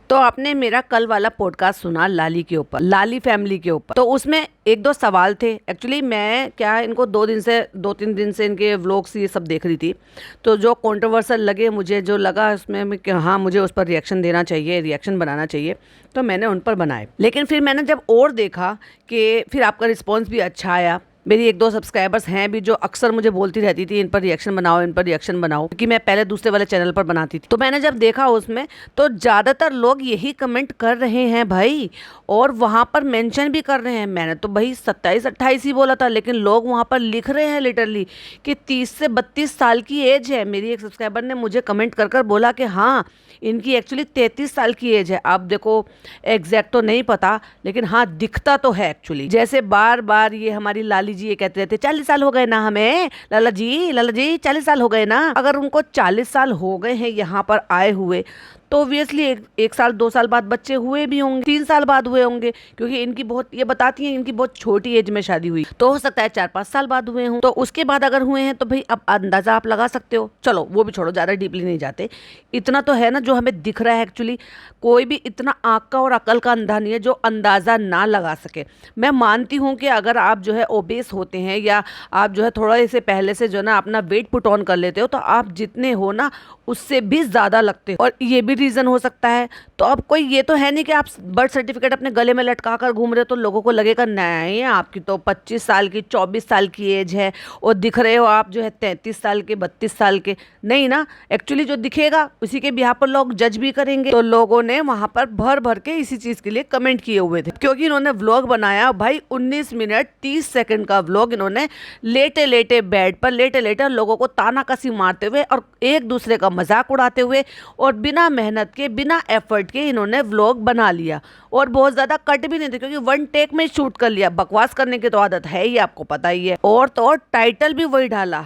तो आपने मेरा कल वाला पॉडकास्ट सुना लाली के ऊपर, लाली फैमिली के ऊपर। तो उसमें एक दो सवाल थे। एक्चुअली मैं क्या इनको 2-3 दिन से इनके व्लॉग्स ये सब देख रही थी, तो जो कंट्रोवर्शियल लगे मुझे, जो लगा उसमें कि हाँ मुझे उस पर रिएक्शन देना चाहिए, रिएक्शन बनाना चाहिए, तो मैंने उन पर बनाए। लेकिन फिर मैंने जब और देखा कि फिर आपका रिस्पॉन्स भी अच्छा आया। मेरी एक दो सब्सक्राइबर्स हैं भी जो अक्सर मुझे बोलती रहती थी इन पर रिएक्शन बनाओ, इन पर रिएक्शन बनाओ, क्योंकि मैं पहले दूसरे वाले चैनल पर बनाती थी। तो मैंने जब देखा उसमें, तो ज़्यादातर लोग यही कमेंट कर रहे हैं भाई, और वहाँ पर मेंशन भी कर रहे हैं। मैंने तो भाई 27-28 ही बोला था, लेकिन लोग वहाँ पर लिख रहे हैं लिटरली कि 30 से 32 साल की एज है। मेरी एक सब्सक्राइबर ने मुझे कमेंट कर कर बोला कि हाँ इनकी एक्चुअली 33 साल की एज है। आप देखो एग्जैक्ट तो नहीं पता, लेकिन हाँ दिखता तो है एक्चुअली। जैसे बार बार ये हमारी लाली जी ये कहते रहते 40 साल हो गए ना हमें, लाला जी 40 साल हो गए ना। अगर उनको 40 साल हो गए हैं यहाँ पर आए हुए, तो ऑब्वियसली एक साल 2 साल बाद बच्चे हुए भी होंगे, 3 साल बाद हुए होंगे, क्योंकि इनकी बहुत, ये बताती हैं इनकी बहुत छोटी एज में शादी हुई, तो हो सकता है 4-5 साल बाद हुए हों। तो उसके बाद अगर हुए हैं तो भाई अब अंदाजा आप लगा सकते हो। चलो वो भी छोड़ो, ज़्यादा डीपली नहीं जाते। इतना तो है ना जो हमें दिख रहा है एक्चुअली। कोई भी इतना आँख का और अकल का अंधा नहीं है जो अंदाज़ा ना लगा सके। मैं मानती हूँ कि अगर आप जो है ओबेस होते हैं, या आप जो है थोड़ा इसे पहले से जो ना अपना वेट पुट ऑन कर लेते हो, तो आप जितने हो ना उससे भी ज़्यादा लगते हो, और ये भी रीज़न हो सकता है। तो अब कोई ये तो है नहीं कि आप बर्थ सर्टिफिकेट अपने गले में लटका कर घूम रहे हो तो लोगों को लगेगा नहीं आपकी तो 25 साल की 24 साल की एज है, और दिख रहे हो आप जो है 33 साल के 32 साल के। नहीं ना, एक्चुअली जो दिखेगा उसी के बिहाफ पर लोग जज भी करेंगे। तो लोगों ने वहां पर भर भर के इसी चीज़ के लिए कमेंट किए हुए थे, क्योंकि इन्होंने व्लॉग बनाया भाई 19 मिनट 30 सेकंड का व्लॉग। इन्होंने लेटे लेटे बेड पर लेटे लेटे लोगों को ताना कसी मारते हुए और एक दूसरे का मजाक उड़ाते हुए और बिना मेहनत के, बिना एफर्ट के इन्होंने व्लॉग बना लिया। और बहुत ज़्यादा कट भी नहीं थे, क्योंकि वन टेक में शूट कर लिया। बकवास करने की तो आदत है ही, आपको पता ही है। और तो और टाइटल भी वही डाला,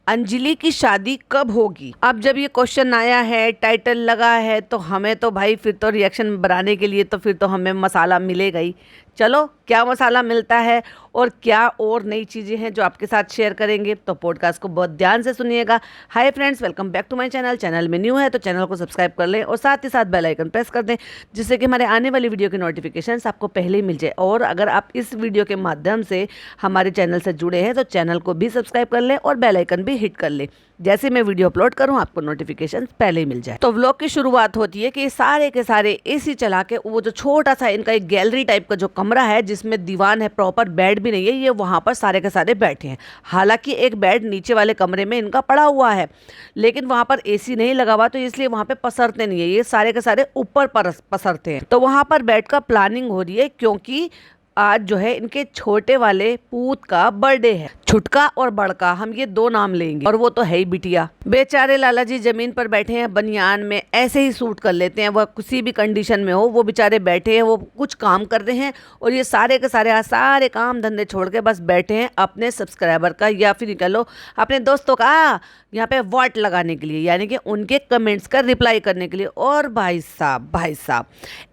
अंजलि की शादी कब होगी। अब जब ये क्वेश्चन आया है, टाइटल लगा है, तो हमें तो भाई फिर तो रिएक्शन बनाने के लिए तो फिर तो हमें मसाला मिलेगा ही। चलो क्या मसाला मिलता है और क्या और नई चीज़ें हैं जो आपके साथ शेयर करेंगे, तो पॉडकास्ट को बहुत ध्यान से सुनिएगा। Hi friends, welcome back to my channel. Channel में न्यू है तो चैनल को सब्सक्राइब कर लें, और साथ ही साथ बेल आइकन प्रेस कर दें, जिससे कि हमारे आने वाली वीडियो की नोटिफिकेशंस आपको पहले ही मिल जाए। और अगर आप इस वीडियो के माध्यम से हमारे चैनल से जुड़े हैं तो चैनल को भी सब्सक्राइब कर लें और बेल आइकन भी हिट कर लें, जैसे मैं वीडियो अपलोड करूं आपको नोटिफिकेशन पहले ही मिल जाए। तो व्लॉग की शुरुआत होती है कि सारे के सारे एसी चला के, वो जो छोटा सा इनका एक गैलरी टाइप का जो कमरा है जिसमें दीवान है, प्रॉपर बेड भी नहीं है, ये वहां पर सारे के सारे बैठे हैं। हालांकि एक बेड नीचे वाले कमरे में इनका पड़ा हुआ है, लेकिन वहां पर एसी नहीं लगा हुआ, तो इसलिए वहां पे पसरते नहीं है, ये सारे के सारे ऊपर पसरते हैं। तो वहां पर बेड का प्लानिंग हो रही है, क्योंकि आज जो है इनके छोटे वाले पूत का बर्थडे है। छुटका और बड़का, हम ये दो नाम लेंगे, और वो तो है ही बिटिया। बेचारे लाला जी जमीन पर बैठे हैं, बनियान में ऐसे ही सूट कर लेते हैं, वह किसी भी कंडीशन में हो, वो बेचारे बैठे हैं, वो कुछ काम कर रहे हैं, और ये सारे के सारे आज सारे काम धंधे छोड़ के बस बैठे हैं अपने सब्सक्राइबर का, या फिर निकल लो अपने दोस्तों का यहाँ पे वोट लगाने के लिए, यानी कि उनके कमेंट्स का रिप्लाई करने के लिए। और भाई साहब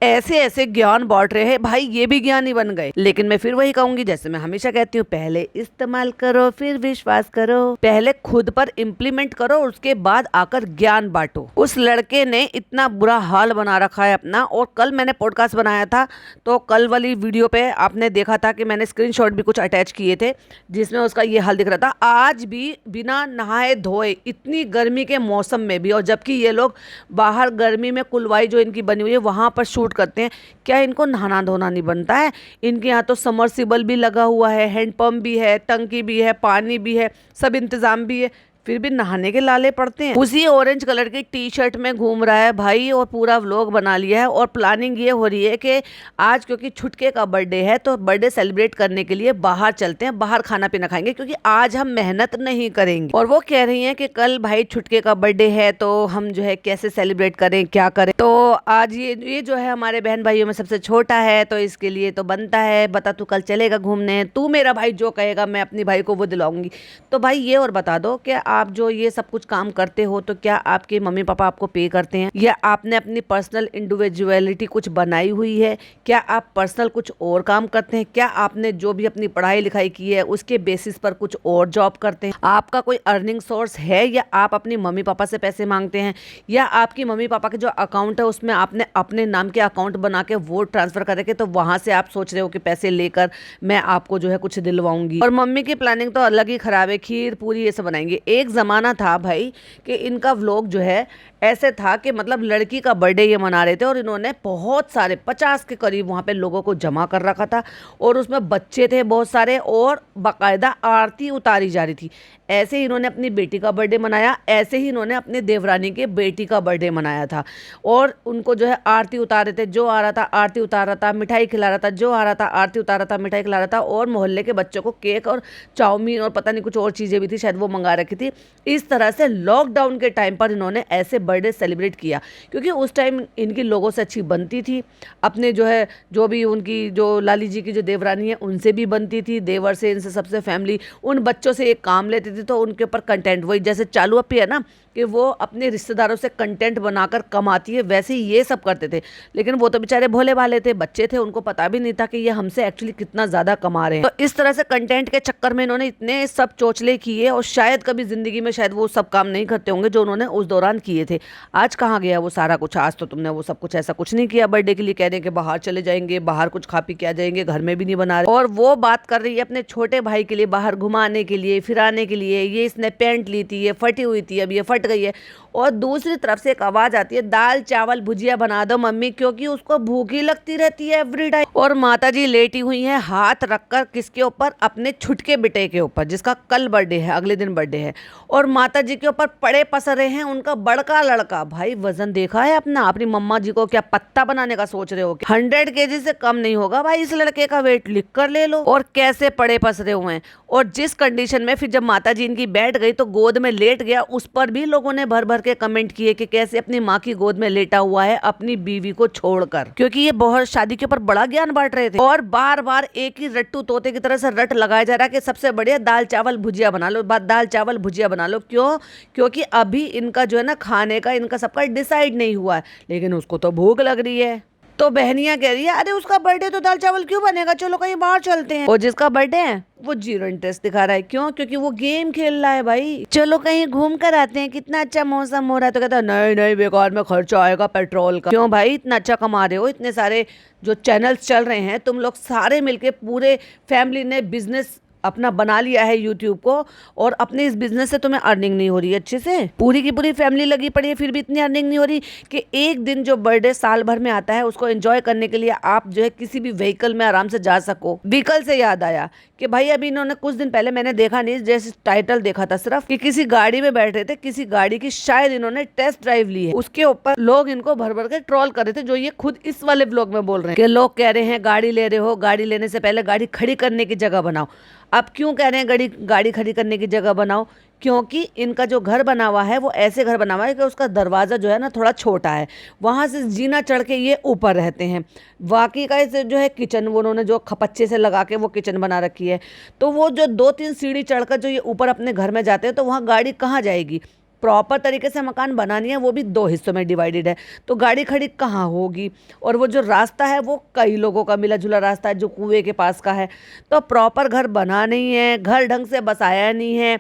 ऐसे ऐसे ज्ञान बांट रहे हैं, भाई ये भी ज्ञानी बन गए। लेकिन मैं फिर वही कहूंगी, जैसे मैं हमेशा कहती हूँ, पहले इस्तेमाल करो फिर विश्वास करो, पहले खुद पर इम्प्लीमेंट करो, उसके बाद आकर ज्ञान बांटो। उस लड़के ने इतना बुरा हाल बना रखा है अपना। और कल मैंने पॉडकास्ट बनाया था, तो कल वाली वीडियो पे आपने देखा था कि मैंने स्क्रीनशॉट भी कुछ अटैच किए थे, जिसमें उसका ये हाल दिख रहा था। आज भी बिना नहाए धोए, इतनी गर्मी के मौसम में भी, और जबकि ये लोग बाहर गर्मी में कुलवाई जो इनकी बनी हुई है वहां पर शूट करते हैं, क्या इनको नहाना धोना नहीं बनता है? इनके यहाँ तो समरसिबल भी लगा हुआ है, हैंडपंप भी है, टंकी भी है, पानी भी है, सब इंतजाम भी है, फिर भी नहाने के लाले पड़ते हैं। उसी ऑरेंज कलर की टी शर्ट में घूम रहा है भाई, और पूरा व्लॉग बना लिया है। और प्लानिंग ये हो रही है कि आज क्योंकि छुटके का बर्थडे है, तो बर्थडे सेलिब्रेट करने के लिए बाहर चलते हैं, बाहर खाना पीना खाएंगे, क्योंकि आज हम मेहनत नहीं करेंगे। और वो कह रही हैं कि कल भाई छुटके का बर्थडे है, तो हम जो है कैसे सेलिब्रेट करें, क्या करें। तो आज ये जो है हमारे बहन भाइयों में सबसे छोटा है, तो इसके लिए तो बनता है, बता तू कल चलेगा घूमने, तू मेरा भाई जो कहेगा मैं अपनी भाई को वो दिलाऊंगी। तो भाई ये और बता दो कि आप जो ये सब कुछ काम करते हो तो क्या आपके मम्मी पापा आपको पे करते हैं, या आपने अपनी पर्सनल इंडिविजुअलिटी कुछ बनाई हुई है, क्या आप पर्सनल कुछ और काम करते हैं, क्या आपने जो भी अपनी पढ़ाई लिखाई की है उसके बेसिस पर कुछ और जॉब करते हैं, आपका कोई अर्निंग सोर्स है, या आप अपनी मम्मी पापा से पैसे मांगते हैं, या आपकी मम्मी पापा के जो अकाउंट है उसमें आपने अपने नाम के अकाउंट बना के वो ट्रांसफर करके तो वहां से आप सोच रहे हो कि पैसे लेकर मैं आपको जो है कुछ दिलवाऊंगी। और मम्मी की प्लानिंग तो अलग ही खराब है, खीर पूरी ये सब बनाएंगे। एक जमाना था भाई कि इनका व्लॉग जो है ऐसे था कि मतलब लड़की का बर्थडे ये मना रहे थे और इन्होंने बहुत सारे 50 के करीब वहाँ पे लोगों को जमा कर रखा था और उसमें बच्चे थे बहुत सारे और बाकायदा आरती उतारी जा रही थी। ऐसे ही इन्होंने अपनी बेटी का बर्थडे मनाया, ऐसे ही इन्होंने अपने देवरानी के बेटी का बर्थडे मनाया था और उनको जो है आरती उतार रहे थे, जो आ रहा था आरती उतार रहा था, मिठाई खिला रहा था, जो आ रहा था आरती उतार रहा था, मिठाई खिला रहा था और मोहल्ले के बच्चों को केक और चाउमीन और पता नहीं कुछ और चीज़ें भी थी, शायद वो मंगा रखी थी। इस तरह से लॉकडाउन के टाइम पर इन्होंने ऐसे बर्थडे सेलिब्रेट किया क्योंकि उस टाइम इनकी लोगों से अच्छी बनती थी, अपने जो है जो भी उनकी जो लाली जी की जो देवरानी है उनसे भी बनती थी, देवर से, इनसे सबसे फैमिली, उन बच्चों से एक काम लेती थी तो उनके ऊपर कंटेंट, वही जैसे चालू अपी है ना कि वो अपने रिश्तेदारों से कंटेंट बनाकर कमाती है, वैसे ही ये सब करते थे। लेकिन वो तो बेचारे भोले भाले थे, बच्चे थे, उनको पता भी नहीं था कि ये हमसे एक्चुअली कितना ज़्यादा कमा रहे हैं। तो इस तरह से कंटेंट के चक्कर में इन्होंने इतने सब चोचले किए और शायद कभी ज़िंदगी में शायद वो सब काम नहीं करते होंगे जो उन्होंने उस दौरान किए थे। आज कहाँ गया वो सारा कुछ? आज तो तुमने वो सब कुछ ऐसा कुछ नहीं किया बर्थडे के लिए कह रहे कि बाहर चले जाएंगे, बाहर कुछ खा पी के आ जाएंगे, घर में भी नहीं बना रहे। और वो बात कर रही है अपने छोटे भाई के लिए बाहर घुमाने के लिए, फिराने के लिए, ये इसने पैंट ली थी, ये फटी हुई थी, अब ये फट गई है। और दूसरी तरफ से एक आवाज आती है, दाल चावल भुजिया बना दो मम्मी, क्योंकि उसको भूखी लगती रहती है एवरी टाइम। और माताजी लेटी हुई हैं हाथ रखकर किसके ऊपर? अपने छुटके बेटे के ऊपर, जिसका कल बर्थडे है, अगले दिन बर्थडे है। और माताजी के ऊपर पड़े पसरे हैं उनका बड़का लड़का। भाई वजन देखा है अपनी मम्मा जी को? क्या पत्ता बनाने का सोच रहे हो? 100 kg से कम नहीं होगा भाई इस लड़के का वेट, लिख कर ले लो। और कैसे पड़े पसरे हुए हैं, और जिस कंडीशन में फिर जब माताजी इनकी बैठ गई तो गोद में लेट गया, उस पर भी लोगों ने भर भर के कमेंट किए कि कैसे अपनी माँ की गोद में लेटा हुआ है अपनी बीवी को छोड़कर, क्योंकि ये बहुत शादी के ऊपर बड़ा ज्ञान बांट रहे थे। और बार बार एक ही रट्टू तोते की तरह से रट लगाया जा रहा है कि सबसे बढ़िया दाल चावल भुजिया बना लो, दाल चावल भुजिया बना लो। क्यों? क्योंकि अभी इनका जो है ना खाने का इनका सबका डिसाइड नहीं हुआ है, लेकिन उसको तो भूख लग रही है। तो बहनियां कह रही है अरे उसका बर्थडे तो दाल चावल क्यों बनेगा, चलो कहीं बाहर चलते हैं। और जिसका बर्थडे है वो जीरो इंटरेस्ट दिखा रहा है। क्यों? क्योंकि वो गेम खेल रहा है भाई, चलो कहीं घूम कर आते हैं, कितना अच्छा मौसम हो रहा है। तो कहता है नहीं नहीं बेकार में खर्चा आएगा पेट्रोल का। क्यों भाई? इतना अच्छा कमा रहे हो, इतने सारे जो चैनल्स चल रहे हैं, तुम लोग सारे मिलके पूरे फैमिली ने बिजनेस अपना बना लिया है यूट्यूब को, और अपने इस बिजनेस से तुम्हें अर्निंग नहीं हो रही है अच्छे से, पूरी की पूरी फैमिली लगी पड़ी है फिर भी इतनी अर्निंग नहीं हो रही कि एक दिन जो बर्थडे साल भर में आता है उसको एंजॉय करने के लिए आप जो है किसी भी व्हीकल में आराम से जा सको। व्हीकल से याद आया कि भाई अभी इन्होंने कुछ दिन पहले, मैंने देखा नहीं, जैसे टाइटल देखा था सिर्फ कि किसी गाड़ी में बैठ रहे थे, किसी गाड़ी की शायद इन्होंने टेस्ट ड्राइव ली है, उसके ऊपर लोग इनको भर भर के ट्रोल कर रहे थे, जो ये खुद इस वाले ब्लॉग में बोल रहे हैं कि लोग कह रहे हैं गाड़ी ले रहे हो, गाड़ी लेने से पहले गाड़ी खड़ी करने की जगह बनाओ। अब क्यों कह रहे हैं गाड़ी खड़ी करने की जगह बनाओ? क्योंकि इनका जो घर बना हुआ है वो ऐसे घर बना हुआ है कि उसका दरवाज़ा जो है ना थोड़ा छोटा है, वहाँ से जीना चढ़ के ये ऊपर रहते हैं। वाकई का इसे जो है किचन वो उन्होंने जो खपच्चे से लगा के वो किचन बना रखी है, तो वो जो 2-3 सीढ़ी चढ़कर जो ये ऊपर अपने घर में जाते हैं तो वहाँ गाड़ी कहाँ जाएगी? प्रॉपर तरीके से मकान बनानी है, वो भी 2 हिस्सों में डिवाइडेड है, तो गाड़ी खड़ी कहाँ होगी? और वो जो रास्ता है वो कई लोगों का मिला जुला रास्ता है जो कुएं के पास का है, तो प्रॉपर घर बना नहीं है, घर ढंग से बसाया नहीं है।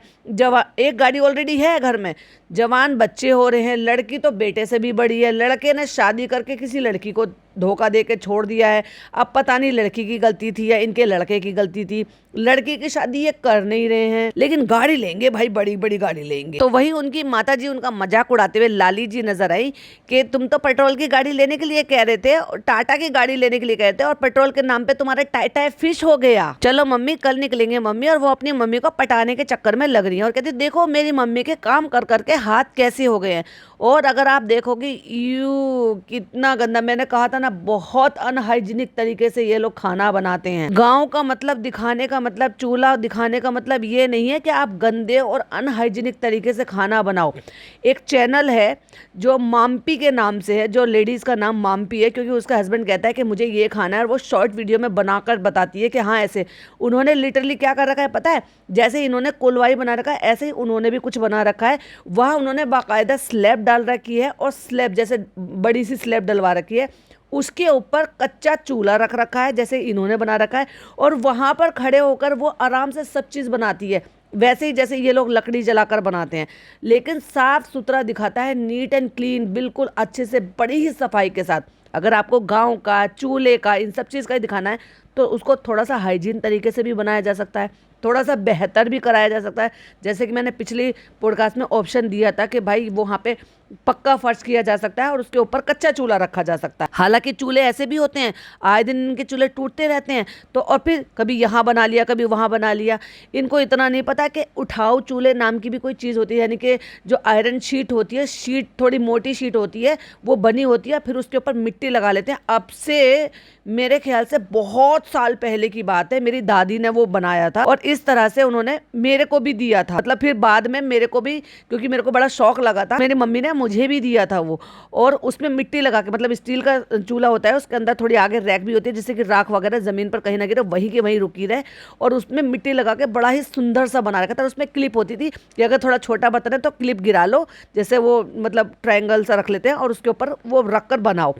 एक गाड़ी ऑलरेडी है घर में, जवान बच्चे हो रहे हैं, लड़की तो बेटे से भी बड़ी है, लड़के ने शादी करके किसी लड़की को धोखा दे के छोड़ दिया है। अब पता नहीं लड़की की गलती थी या इनके लड़के की गलती थी, लड़की की शादी ये कर नहीं रहे हैं, लेकिन गाड़ी लेंगे भाई, बड़ी बड़ी गाड़ी लेंगे। तो वही उनकी माताजी उनका मजाक उड़ाते हुए लाली जी नजर आई कि तुम तो पेट्रोल की गाड़ी लेने के लिए कह रहे थे, टाटा की गाड़ी लेने के लिए कह रहे थे, और पेट्रोल के नाम पे तुम्हारा टाटा फिश हो गया। चलो मम्मी कल निकलेंगे मम्मी। और वो अपनी मम्मी को पटाने के चक्कर में लग रही है और कहती देखो मेरी मम्मी के काम कर करके हाथ कैसे हो गए हैं। और अगर आप देखोगे यू कितना गंदा, मैंने कहा था ना बहुत अनहाइजीनिक तरीके से ये लोग खाना बनाते हैं। गांव का मतलब दिखाने का मतलब, चूल्हा दिखाने का मतलब ये नहीं है कि आप गंदे और अनहाइजीनिक तरीके से खाना बनाओ। बनाओ। एक चैनल है जो माम्पी के नाम से है, जो लेडीज़ का नाम माम्पी है, क्योंकि उसका हस्बैंड कहता है कि मुझे ये खाना है, और वो शॉर्ट वीडियो में बनाकर बताती है कि हाँ ऐसे। उन्होंने लिटरली क्या कर रखा है पता है, जैसे इन्होंने कोलवाई बना रखा है ऐसे ही उन्होंने भी कुछ बना रखा है। वहाँ उन्होंने बाकायदा स्लैब डाल रखी है, और स्लैब जैसे बड़ी सी स्लैब डलवा रखी है, उसके ऊपर कच्चा चूल्हा रख रखा है जैसे इन्होंने बना रखा है, और वहाँ पर खड़े होकर वो आराम से सब चीज़ बनाती है, वैसे ही जैसे ये लोग लकड़ी जलाकर बनाते हैं, लेकिन साफ़ सुथरा दिखाता है, नीट एंड क्लीन, बिल्कुल अच्छे से बड़ी ही सफाई के साथ। अगर आपको गांव का, चूल्हे का, इन सब चीज़ का ही दिखाना है तो उसको थोड़ा सा हाइजीन तरीके से भी बनाया जा सकता है, थोड़ा सा बेहतर भी कराया जा सकता है। जैसे कि मैंने पिछली पॉडकास्ट में ऑप्शन दिया था कि भाई वहाँ पे पक्का फर्श किया जा सकता है और उसके ऊपर कच्चा चूल्हा रखा जा सकता है। हालांकि चूल्हे ऐसे भी होते हैं, आए दिन इनके चूल्हे टूटते रहते हैं, तो और फिर कभी यहाँ बना लिया कभी वहाँ बना लिया। इनको इतना नहीं पता कि उठाऊ चूल्हे नाम की भी कोई चीज़ होती है, यानी कि जो आयरन शीट होती है, शीट थोड़ी मोटी शीट होती है, वो बनी होती है, फिर उसके ऊपर मिट्टी लगा लेते हैं। अब से मेरे ख्याल से बहुत साल पहले की बात है, मेरी दादी ने वो बनाया था और इस तरह से उन्होंने मेरे को भी दिया था। मतलब फिर बाद में मेरे को भी, क्योंकि मेरे को बड़ा शौक लगा था, मेरी मम्मी ने मुझे भी दिया था वो। और उसमें मिट्टी लगा के, मतलब स्टील का चूल्हा होता है, उसके अंदर थोड़ी आगे रैक भी होती है जिससे कि राख वगैरह ज़मीन पर कहीं ना गिरे, वहीं के वहीं रुकी रहे, और उसमें मिट्टी लगा के बड़ा ही सुंदर सा बना रखा था। उसमें क्लिप होती थी कि अगर थोड़ा छोटा बर्तन है तो क्लिप गिरा लो, जैसे वो मतलब ट्रायंगल सा रख लेते हैं और उसके ऊपर वो रख कर बनाओ।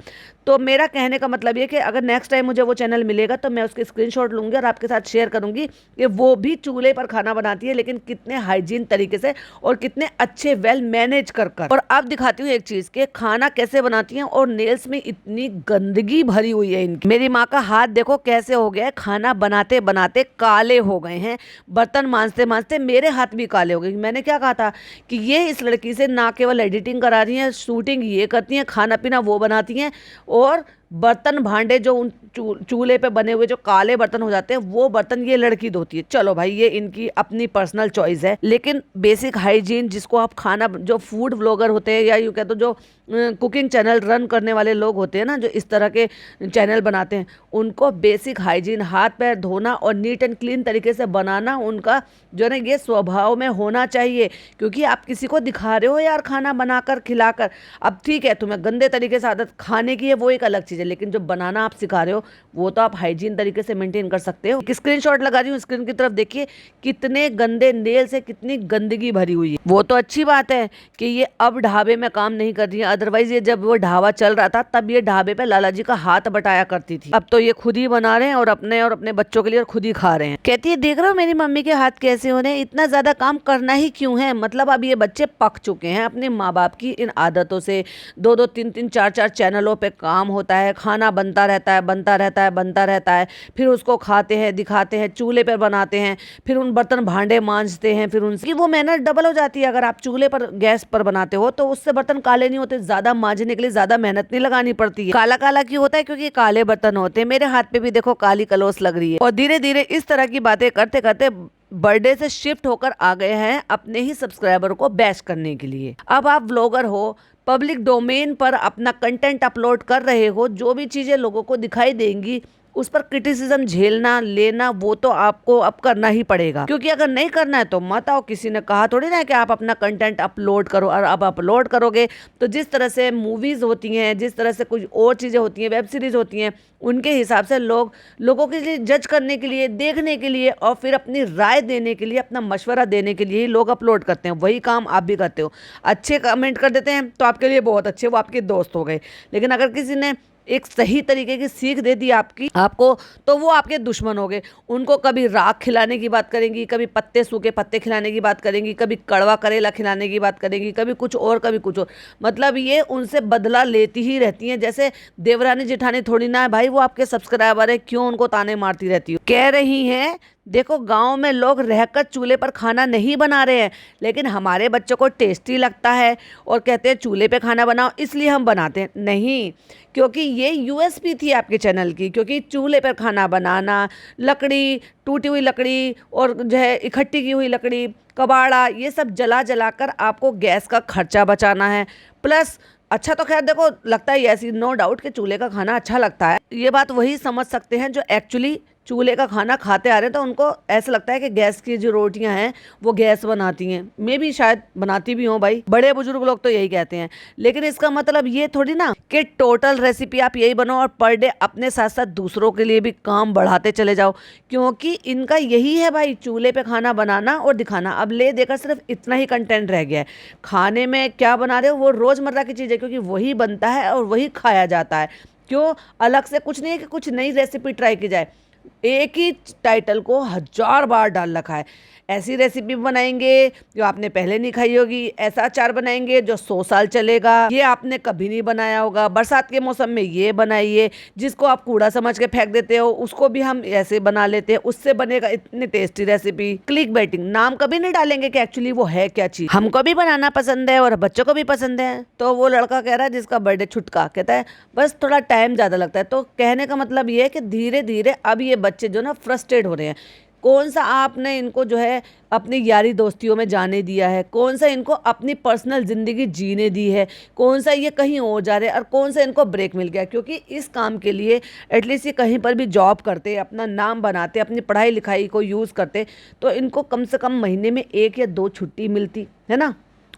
तो मेरा कहने का मतलब ये कि अगर नेक्स्ट टाइम मुझे वो चैनल मिलेगा तो मैं उसके स्क्रीनशॉट लूँगी और आपके साथ शेयर करूँगी कि वो भी चूल्हे पर खाना बनाती है, लेकिन कितने हाइजीन तरीके से और कितने अच्छे वेल मैनेज कर कर। और अब दिखाती हूँ एक चीज़ के खाना कैसे बनाती हैं, और नेल्स में इतनी गंदगी भरी हुई है इनकी। मेरी माँ का हाथ देखो कैसे हो गया है, खाना बनाते बनाते काले हो गए हैं, बर्तन मांजते मांजते मेरे हाथ भी काले हो गए। मैंने क्या कहा था कि ये इस लड़की से ना केवल एडिटिंग करा रही हैं, शूटिंग ये करती हैं, खाना पीना वो बनाती हैं, और बर्तन भांडे जो उन चूल्हे पे बने हुए जो काले बर्तन हो जाते हैं वो बर्तन ये लड़की धोती है। चलो भाई ये इनकी अपनी पर्सनल चॉइस है, लेकिन बेसिक हाइजीन जिसको आप खाना, जो फूड व्लॉगर होते हैं या यूँ कहते तो जो कुकिंग चैनल रन करने वाले लोग होते हैं ना, जो इस तरह के चैनल बनाते हैं, उनको बेसिक हाइजीन, हाथ पैर धोना और नीट एंड क्लीन तरीके से बनाना उनका जो है ना ये स्वभाव में होना चाहिए। क्योंकि आप किसी को दिखा रहे हो यार खाना बनाकर खिलाकर, अब ठीक है तुम्हें गंदे तरीके से आदत खाने की है वो एक अलग चीज़ है, लेकिन जो बनाना आप सिखा रहे हो वो तो आप हाइजीन तरीके से मेंटेन कर सकते हो। स्क्रीनशॉट लगा रही हूँ, स्क्रीन की तरफ देखिए कितने गंदे नेल से कितनी गंदगी भरी हुई है। वो तो अच्छी बात है कि ये अब ढाबे में काम नहीं कर रही है, अदरवाइज ये जब वो ढाबा चल रहा था तब ये ढाबे पे लाला जी का हाथ बटाया करती थी। अब तो ये खुद ही बना रहे हैं और अपने बच्चों के लिए खुद ही खा रहे हैं। कहती है देख रहे हो मेरी मम्मी के हाथ कैसे हो रहे हैं, इतना ज्यादा काम करना ही क्यों है। मतलब अब ये बच्चे पक चुके हैं अपने माँ बाप की इन आदतों से। 2-2, 3-3, 4-4 चैनलों पे काम होता है, खाना बनता रहता है, बनता रहता है, बनता रहता है, फिर उसको खाते हैं, दिखाते हैं, चूल्हे पर बनाते हैं, फिर उन बर्तन भांडे मांजते हैं, फिर उनकी वो मेहनत डबल हो जाती है। अगर आप चूल्हे पर गैस पर बनाते हो तो उससे बर्तन काले नहीं होते, ज्यादा मांजने के लिए ज्यादा मेहनत नहीं लगानी पड़ती है। काला काला क्यों होता है? क्योंकि काले बर्तन होते हैं। मेरे हाथ पे भी देखो काली कलोस लग रही है। और धीरे धीरे इस तरह की बातें करते करते बर्थडे से शिफ्ट होकर आ गए हैं अपने ही सब्सक्राइबर को बैश करने के लिए। अब आप व्लॉगर हो, पब्लिक डोमेन पर अपना कंटेंट अपलोड कर रहे हो, जो भी चीज़ें लोगों को दिखाई देंगी उस पर क्रिटिसिज्म झेलना लेना वो तो आपको अब करना ही पड़ेगा। क्योंकि अगर नहीं करना है तो मत आओ, किसी ने कहा थोड़ी ना कि आप अपना कंटेंट अपलोड करो। और अब अपलोड करोगे तो जिस तरह से मूवीज़ होती हैं, जिस तरह से कुछ और चीज़ें होती हैं, वेब सीरीज़ होती हैं, उनके हिसाब से लोगों के लिए जज करने के लिए, देखने के लिए और फिर अपनी राय देने के लिए, अपना मशवरा देने के लिए ही लोग अपलोड करते हैं। वही काम आप भी करते हो। अच्छे कमेंट कर देते हैं तो आपके लिए बहुत अच्छे, वो आपके दोस्त हो गए। लेकिन अगर किसी ने एक सही तरीके की सीख दे दी आपको तो वो आपके दुश्मन हो गए। उनको कभी राख खिलाने की बात करेंगी, कभी सूखे पत्ते खिलाने की बात करेंगी, कभी कड़वा करेला खिलाने की बात करेंगी, कभी कुछ और कभी कुछ और। मतलब ये उनसे बदला लेती ही रहती हैं। जैसे देवरानी जेठानी थोड़ी ना है भाई, वो आपके सब्सक्राइबर है, क्यों उनको ताने मारती रहती हो। कह रही हैं देखो गांव में लोग रहकर चूल्हे पर खाना नहीं बना रहे हैं, लेकिन हमारे बच्चों को टेस्टी लगता है और कहते हैं चूल्हे पे खाना बनाओ, इसलिए हम बनाते हैं। नहीं, क्योंकि ये यूएसपी थी आपके चैनल की। क्योंकि चूल्हे पर खाना बनाना, लकड़ी, टूटी हुई लकड़ी और जो है इकट्ठी की हुई लकड़ी, कबाड़ा, ये सब जला जला कर आपको गैस का खर्चा बचाना है। प्लस अच्छा तो खैर देखो लगता ही ऐसी, नो डाउट कि चूल्हे का खाना अच्छा लगता है। ये बात वही समझ सकते हैं जो एक्चुअली चूल्हे का खाना खाते आ रहे हैं तो उनको ऐसा लगता है कि गैस की जो रोटियां हैं वो गैस बनाती हैं। मैं भी शायद बनाती भी हूँ भाई, बड़े बुजुर्ग लोग तो यही कहते हैं। लेकिन इसका मतलब ये थोड़ी ना कि टोटल रेसिपी आप यही बनाओ और पर डे अपने साथ साथ दूसरों के लिए भी काम बढ़ाते चले जाओ, क्योंकि इनका यही है भाई, चूल्हे पे खाना बनाना और दिखाना। अब ले देकर सिर्फ इतना ही कंटेंट रह गया है। खाने में क्या बना रहे हो वो रोजमर्रा की चीज़ है, क्योंकि वही बनता है और वही खाया जाता है। क्यों अलग से कुछ नहीं है कि कुछ नई रेसिपी ट्राई की जाए। एक ही टाइटल को 1000 बार डाल रखा है। ऐसी रेसिपी बनाएंगे जो आपने पहले नहीं खाई होगी, ऐसा अचार बनाएंगे जो 100 साल चलेगा, ये आपने कभी नहीं बनाया होगा, बरसात के मौसम में ये बनाइए, जिसको आप कूड़ा समझ के फेंक देते हो उसको भी हम ऐसे बना लेते हैं, उससे बनेगा इतनी टेस्टी रेसिपी। क्लिक बैटिंग नाम कभी नहीं डालेंगे कि एक्चुअली वो है क्या चीज। हमको भी बनाना पसंद है और बच्चों को भी पसंद है। तो वो लड़का कह रहा है जिसका बर्थडे छुटका, कहता है बस थोड़ा टाइम ज्यादा लगता है। तो कहने का मतलब ये है कि धीरे धीरे अब ये बच्चे जो ना फ्रस्ट्रेट हो रहे हैं। कौन सा आपने इनको जो है अपनी यारी दोस्तियों में जाने दिया है, कौन सा इनको अपनी पर्सनल ज़िंदगी जीने दी है, कौन सा ये कहीं और जा रहे हैं और कौन सा इनको ब्रेक मिल गया। क्योंकि इस काम के लिए एटलीस्ट ये कहीं पर भी जॉब करते, अपना नाम बनाते, अपनी पढ़ाई लिखाई को यूज़ करते, तो इनको कम से कम महीने में 1 या 2 छुट्टी मिलती है ना।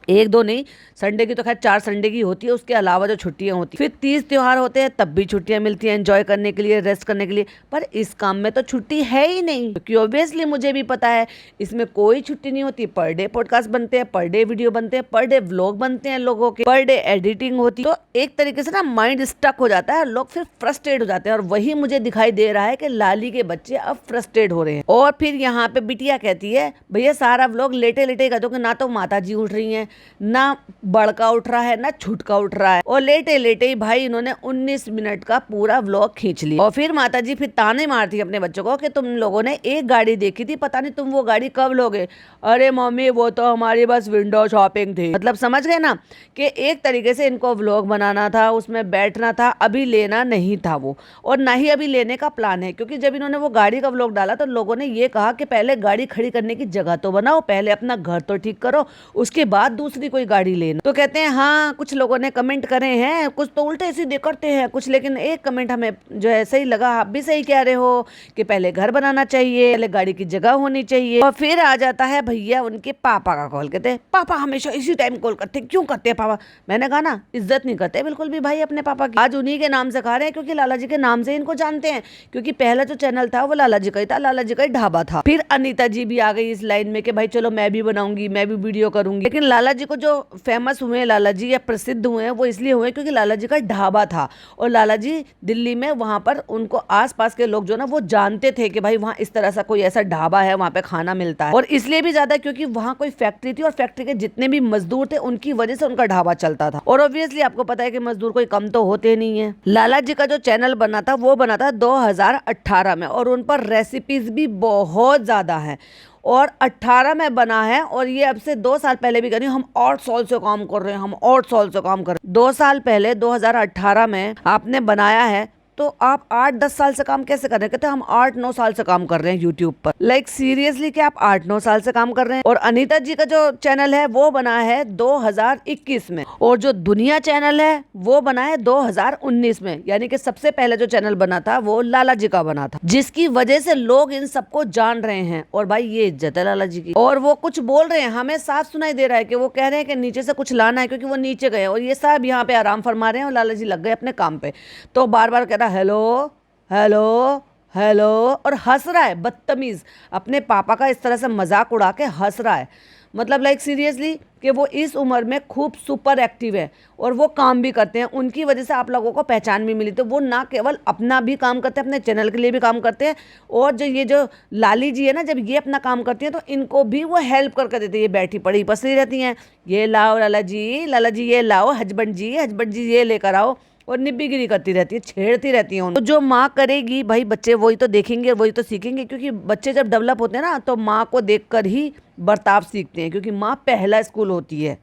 1-2 नहीं, संडे की तो खैर 4 संडे की होती है, उसके अलावा जो छुट्टियां होती हैं, फिर 30 त्योहार होते हैं तब भी छुट्टियां मिलती हैं एंजॉय करने के लिए, रेस्ट करने के लिए। पर इस काम में तो छुट्टी है ही नहीं, क्योंकि ऑब्वियसली मुझे भी पता है इसमें कोई छुट्टी नहीं होती। पर डे पॉडकास्ट बनते हैं, पर डे वीडियो बनते हैं, पर डे व्लॉग बनते हैं लोगों के, पर डे एडिटिंग होती है। तो एक तरीके से ना माइंड स्टक हो जाता है, लोग फिर फ्रस्ट्रेट हो जाते हैं। और वही मुझे दिखाई दे रहा है कि लाली के बच्चे अब फ्रस्ट्रेट हो रहे हैं। और फिर यहाँ पे बिटिया कहती है भैया सारा व्लॉग लेटे लेटे कर दो, कि ना तो माता जी उठ रही हैं, ना बड़का उठ रहा है, ना छुटका उठ रहा है, और लेटे लेटे ही भाई इन्होंने 19 मिनट का पूरा व्लॉग खींच लिया। और फिर माताजी फिर ताने मारती है अपने बच्चों को कि तुम लोगों ने एक गाड़ी देखी थी, पता नहीं तुम वो गाड़ी कब लोगे। अरे मम्मी वो तो हमारी बस विंडो शॉपिंग थी। मतलब समझ गए ना कि एक तरीके से इनको व्लॉग बनाना था, उसमें बैठना था, अभी लेना नहीं था वो, और ना ही अभी लेने का प्लान है। क्योंकि जब इन्होंने वो गाड़ी का व्लॉग डाला तो लोगों ने ये कहा कि पहले गाड़ी खड़ी करने की जगह तो बनाओ, पहले अपना घर तो ठीक करो, उसके बाद दूसरी कोई गाड़ी लेना। तो कहते हैं हाँ कुछ लोगों ने कमेंट करे हैं, कुछ तो उल्टे सीधे करते हैं कुछ, लेकिन एक कमेंट हमें जो है सही लगा। आप भी सही कह रहे हो कि पहले घर बनाना चाहिए, पहले गाड़ी की जगह होनी चाहिए। और फिर आ जाता है भैया उनके पापा का कॉल। कहते हैं पापा हमेशा इसी टाइम कॉल करते, क्यों करते हैं पापा। मैंने कहा ना इज्जत नहीं करते बिल्कुल भी भाई अपने पापा की। आज उन्हीं के नाम से खा रहे हैं, क्योंकि लाला जी के नाम से इनको जानते हैं। क्योंकि पहला जो चैनल था वो लाला जी का ही था, लाला जी का ही ढाबा था। फिर अनीता जी भी आ गई इस लाइन में कि भाई चलो मैं भी बनाऊंगी, मैं भी वीडियो करूंगी। लेकिन लाला जी को जो फेमस हुए लाला जी या प्रसिद्ध हुए हैं वो इसलिए हुए क्योंकि लाला जी का ढाबा था, और लाला जी दिल्ली में वहां पर उनको आसपास के लोग जो ना वो जानते थे कि भाई वहां इस तरह सा कोई ऐसा ढाबा है, वहां पे खाना मिलता है। और इसलिए भी ज्यादा क्योंकि वहां कोई फैक्ट्री थी और फैक्ट्री के जितने भी मजदूर थे उनकी वजह से उनका ढाबा चलता था। और ऑब्वियसली आपको पता है कि मजदूर कोई कम तो होते नहीं है। लाला जी का जो चैनल बना था वो बना था 2018 में, और उन पर रेसिपीज भी बहुत ज्यादा है, और 18 में बना है। और ये अब से 2 साल पहले भी करी, हम 8 साल से काम कर रहे हैं, हम 8 साल से काम कर रहे हैं। 2 साल पहले 2018 में आपने बनाया है तो आप 8-10 साल से काम कैसे कर रहे हैं। कहते हैं हम 8-9 साल से काम कर रहे हैं यूट्यूब पर। लाइक सीरियसली कि आप 8-9 साल से काम कर रहे हैं। और अनीता जी का जो चैनल है वो बना है 2021 में, और जो दुनिया चैनल है वो बना है 2019 में। यानी कि सबसे पहले जो चैनल बना था वो लाला जी का बना था, जिसकी वजह से लोग इन सबको जान रहे हैं। और भाई ये इज्जत है लाला जी की। और वो कुछ बोल रहे हैं, हमें साफ सुनाई दे रहा है कि वो कह रहे हैं कि नीचे से कुछ लाना है, क्योंकि वो नीचे गए और ये सब यहाँ पे आराम फरमा रहे हैं और लाला जी लग गए अपने काम पे। तो बार बार कह रहा हेलो हेलो हेलो, और हंस रहा है बदतमीज, अपने पापा का इस तरह से मजाक उड़ा के हंस रहा है। मतलब लाइक सीरियसली कि वो इस उम्र में खूब सुपर एक्टिव है और वो काम भी करते हैं। उनकी वजह से आप लोगों को पहचान भी मिली। तो वो ना केवल अपना भी काम करते हैं, अपने चैनल के लिए भी काम करते हैं, और जो ये जो लाली जी है ना, जब ये अपना काम करती हैं तो इनको भी वो हेल्प करके देते हैं। ये बैठी पड़ी पसरी रहती हैं, ये लाओ लाला जी ये लाओ, हस्बैंड जी ये लेकर आओ, और निब्बीगिरी करती रहती है, छेड़ती रहती है। तो जो माँ करेगी भाई बच्चे वही तो देखेंगे, वही तो सीखेंगे। क्योंकि बच्चे जब डेवलप होते हैं ना तो माँ को देखकर ही बर्ताव सीखते हैं, क्योंकि माँ पहला स्कूल होती है।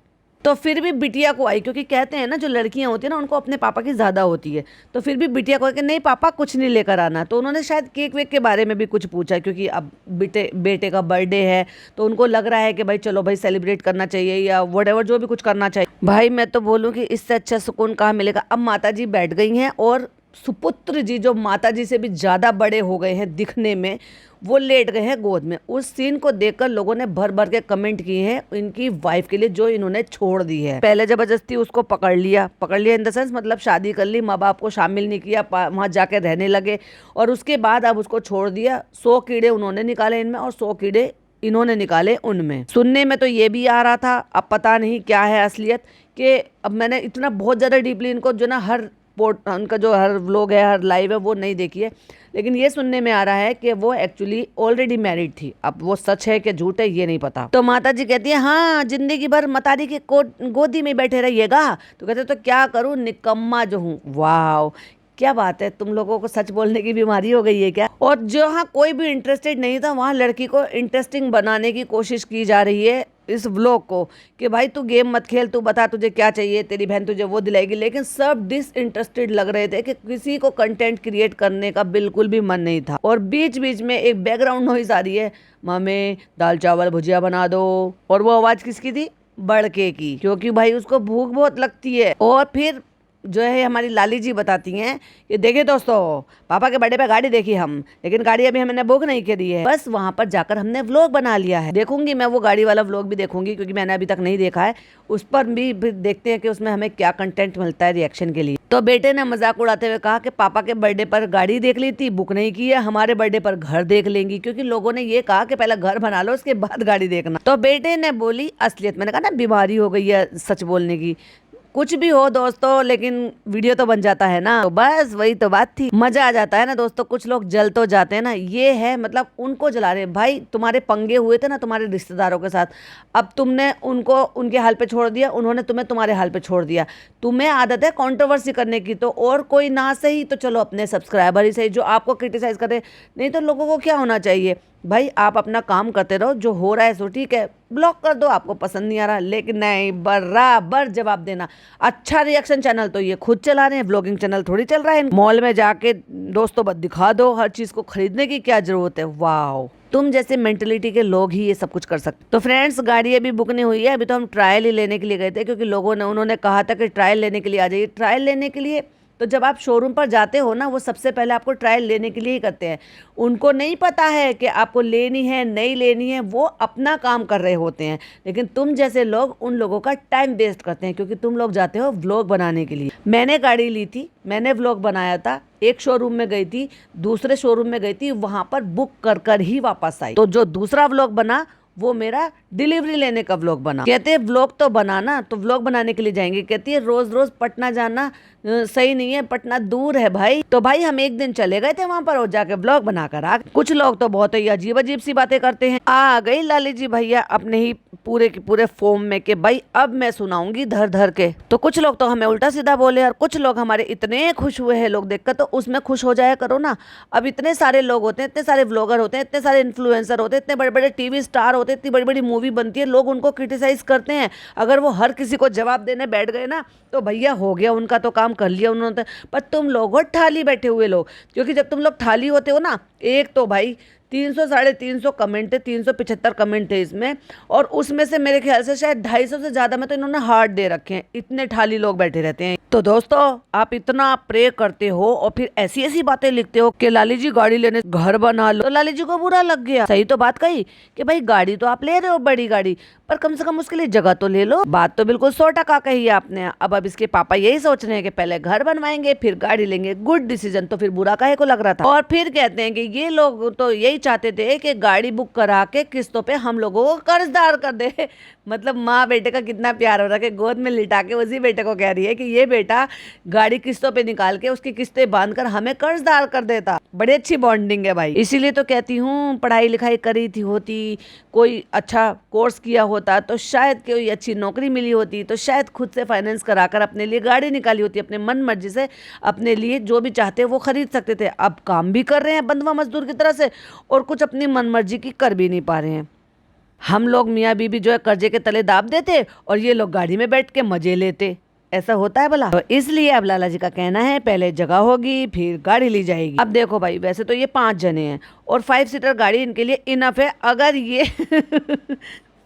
तो फिर भी बिटिया को आई, क्योंकि कहते हैं ना जो लड़कियां होती है ना उनको अपने पापा की ज़्यादा होती है। तो फिर भी बिटिया को कि नहीं पापा कुछ नहीं लेकर आना। तो उन्होंने शायद केक वेक के बारे में भी कुछ पूछा, क्योंकि अब बेटे का बर्थडे है तो उनको लग रहा है कि भाई चलो भाई सेलिब्रेट करना चाहिए या व्हाटएवर जो भी कुछ करना चाहिए। भाई मैं तो बोलूँ कि इससे अच्छा सुकून कहाँ मिलेगा। अब माता जी बैठ गई हैं और सुपुत्र जी जो माता जी से भी ज़्यादा बड़े हो गए हैं दिखने में, वो लेट गए हैं गोद में। उस सीन को देखकर लोगों ने भर भर के कमेंट किए हैं इनकी वाइफ के लिए जो इन्होंने छोड़ दी है। पहले जबरदस्ती उसको पकड़ लिया इन द सेंस मतलब शादी कर ली, माँ बाप को शामिल नहीं किया, वहाँ जाके रहने लगे, और उसके बाद अब उसको छोड़ दिया। 100 कीड़े उन्होंने निकाले इनमें और 100 कीड़े इन्होंने निकाले उनमें। सुनने में तो ये भी आ रहा था, अब पता नहीं क्या है असलियत, कि अब मैंने इतना बहुत ज़्यादा डीपली इनको जो ना हर उनका जो हर व्लॉग है, हर लाइव है, वो नहीं देखी है, लेकिन ये सुनने में आ रहा है कि वो एक्चुअली ऑलरेडी मैरिड थी। अब वो सच है कि झूठ है ये नहीं पता। तो माता जी कहती है हाँ जिंदगी भर मतारी की गोदी में बैठे रहिएगा। तो कहते तो क्या करूँ, निकम्मा जो हूँ। वाह क्या बात है, तुम लोगों को सच बोलने की बीमारी हो गई है क्या। और जहाँ कोई भी इंटरेस्टेड नहीं था वहाँ लड़की को इंटरेस्टिंग बनाने की कोशिश की जा रही है इस व्लॉग को, कि भाई तू गेम मत खेल, तू बता तुझे क्या चाहिए, तेरी बहन तुझे वो दिलाएगी। लेकिन सब डिसइंटरेस्टेड लग रहे थे कि किसी को कंटेंट क्रिएट करने का बिल्कुल भी मन नहीं था। और बीच बीच में एक बैकग्राउंड नॉइज आ रही है, मम्मी दाल चावल भुजिया बना दो, और वो आवाज किसकी थी, बड़के की, क्योंकि भाई उसको भूख बहुत लगती है। और फिर जो है हमारी लाली जी बताती हैं कि देखिए दोस्तों, पापा के बर्थडे पे गाड़ी देखी हम, लेकिन गाड़ी अभी हमने बुक नहीं करी है, बस वहां पर जाकर हमने व्लॉग बना लिया है। देखूंगी मैं वो गाड़ी वाला व्लॉग भी देखूंगी, क्योंकि मैंने अभी तक नहीं देखा है। उस पर भी देखते हैं कि उसमें हमें क्या कंटेंट मिलता है रिएक्शन के लिए। तो बेटे ने मजाक उड़ाते हुए कहा कि पापा के बर्थडे पर गाड़ी देख ली थी, बुक नहीं की है, हमारे बर्थडे पर घर देख लेंगी, क्योंकि लोगों ने ये कहा कि पहले घर बना लो उसके बाद गाड़ी देखना। तो बेटे ने बोली असलियत। मैंने कहा ना बीमारी हो गई है सच बोलने की। कुछ भी हो दोस्तों, लेकिन वीडियो तो बन जाता है ना। तो बस वही तो बात थी, मजा आ जाता है ना दोस्तों। कुछ लोग जल तो जाते हैं ना, ये है मतलब उनको जला रहे। भाई तुम्हारे पंगे हुए थे ना तुम्हारे रिश्तेदारों के साथ, अब तुमने उनको उनके हाल पे छोड़ दिया, उन्होंने तुम्हें तुम्हारे हाल पे छोड़ दिया। तुम्हें आदत है कंट्रोवर्सी करने की, तो और कोई ना सही तो चलो अपने सब्सक्राइबर ही सही जो आपको क्रिटिसाइज करे, नहीं तो लोगों को क्या होना चाहिए भाई, आप अपना काम करते रहो, जो हो रहा है सो ठीक है, ब्लॉक कर दो, आपको पसंद नहीं आ रहा, लेकिन नहीं बराबर जवाब देना। अच्छा रिएक्शन चैनल तो ये खुद चला रहे हैं, व्लॉगिंग चैनल थोड़ी चल रहा है। मॉल में जाके दोस्तों बस दिखा दो, हर चीज को खरीदने की क्या जरूरत है। वाह, तुम जैसे मेंटलिटी के लोग ही ये सब कुछ कर सकते। तो फ्रेंड्स गाड़ी अभी बुक नहीं हुई है, अभी तो हम ट्रायल ही लेने के लिए गए थे, क्योंकि लोगों ने उन्होंने कहा था कि ट्रायल लेने के लिए आ जाइए। ट्रायल लेने के लिए तो जब आप शोरूम पर जाते हो ना, वो सबसे पहले आपको ट्रायल लेने के लिए ही करते हैं। उनको नहीं पता है कि आपको लेनी है नहीं लेनी है, वो अपना काम कर रहे होते हैं। लेकिन तुम जैसे लोग उन लोगों का टाइम वेस्ट करते हैं, क्योंकि तुम लोग जाते हो व्लॉग बनाने के लिए। मैंने गाड़ी ली थी, मैंने व्लॉग बनाया था, एक शोरूम में गई थी, दूसरे शोरूम में गई थी, वहां पर बुक कर कर ही वापस आई। तो जो दूसरा व्लॉग बना वो मेरा डिलीवरी लेने का व्लॉग बना। कहते हैं व्लॉग तो बनाना, तो व्लॉग बनाने के लिए जाएंगे। कहती है रोज रोज पटना जाना सही नहीं है, पटना दूर है भाई। तो भाई हम एक दिन चले गए थे वहां पर और जाके व्लॉग बनाकर आ गए। कुछ लोग तो बहुत ही अजीब अजीब सी बातें करते हैं। आ गई लाली जी भैया अपने ही पूरे के पूरे फॉर्म में कि भाई अब मैं सुनाऊंगी धर धर के। तो कुछ लोग तो हमें उल्टा सीधा बोले, और कुछ लोग हमारे इतने खुश हुए हैं लोग देखकर, तो उसमें खुश हो जाया करो ना। अब इतने सारे लोग होते हैं, इतने सारे व्लॉगर होते हैं, इतने सारे इन्फ्लुएंसर होते हैं, इतने बड़े बड़े टीवी स्टार होते हैं, इतनी बड़ी बड़ी मूवी बनती है, लोग उनको क्रिटिसाइज करते हैं। अगर वो हर किसी को जवाब देने बैठ गए ना, तो भैया हो गया, उनका तो काम कर लिया उन्होंने। पर तुम लोग हो ठाली बैठे हुए लोग, क्योंकि जब तुम लोग ठाली होते हो ना, एक तो भाई 300 350 कमेंट थे, 375 कमेंट थे इसमें, और उसमें से मेरे ख्याल से शायद 250 से ज्यादा में तो इन्होंने हार्ट दे रखे हैं। इतने ठाली लोग बैठे रहते हैं। तो दोस्तों आप इतना प्रे करते हो और फिर ऐसी ऐसी बातें लिखते हो कि लाली जी गाड़ी लेने घर बना लो, तो लाली जी को बुरा लग गया। सही तो बात कही कि भाई गाड़ी तो आप ले रहे हो बड़ी गाड़ी, पर कम से कम उसके लिए जगह तो ले लो। बात तो बिल्कुल 100% कही है आपने। अब इसके पापा यही सोच रहे हैं कि पहले घर बनवाएंगे फिर गाड़ी लेंगे। गुड डिसीजन, तो फिर बुरा काहे को लग रहा था। और फिर कहते हैं कि ये लोग तो यही चाहते थे कि गाड़ी बुक करा के किस्तों पे हम लोगों को कर्जदार कर दे। मतलब माँ बेटे का कितना प्यार हो रहा है कि गोद में लिटा के उसी बेटे को कह रही है कि ये बेटा गाड़ी किस्तों पे निकाल के उसकी किस्तें बांधकर हमें कर्जदार कर देता। बड़ी अच्छी बॉन्डिंग है भाई। इसीलिए तो कहती हूँ पढ़ाई लिखाई करी थी होती, कोई अच्छा कोर्स किया होता, तो शायद कोई अच्छी नौकरी मिली होती, तो शायद खुद से फाइनेंस कराकर अपने लिए गाड़ी निकाली होती, अपने मन मर्जी से अपने लिए जो भी चाहते वो खरीद सकते थे। अब काम भी कर रहे हैं बंधुआ मजदूर की तरह से, और कुछ अपनी मन मर्जी की कर भी नहीं पा रहे हैं। हम लोग मियाँ बीबी जो है कर्जे के तले दाब देते, और ये लोग गाड़ी में बैठ के मजे लेते। ऐसा होता है भला? तो इसलिए अब लाला जी का कहना है पहले जगह होगी फिर गाड़ी ली जाएगी। अब देखो भाई, वैसे तो ये 5 जने हैं और 5 सीटर गाड़ी इनके लिए इनफ है। अगर ये